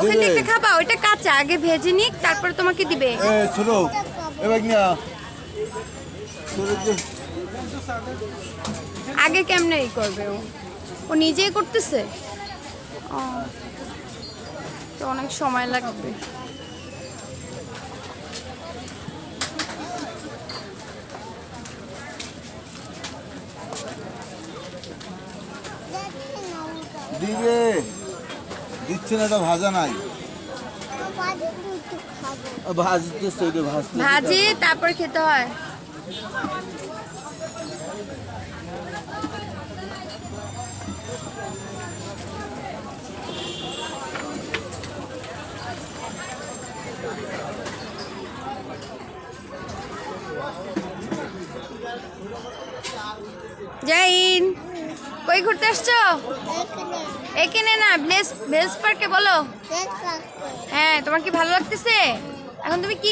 ওখান থেকে খাবা, ওইটা কাঁচা, আগে ভেজে নিক তারপরে তোমাকে দিবে। ছোট এবার না আগে কেমনে ই করবে ও? ও নিজেই করতেছে? ও, তো অনেক সময় লাগবে। দিবে দিচ্ছে না, এটা ভাজা নাই, ভাজতেছে ওইটা ভাজতে ভাজি তারপরে খেতে হয়। জাইন, কই ঘুরতে আসছো? এখানে না, ব্লেস পার্কে। বলো। হ্যাঁ, তোমার কি ভালো লাগতেছে? এখন তুমি কি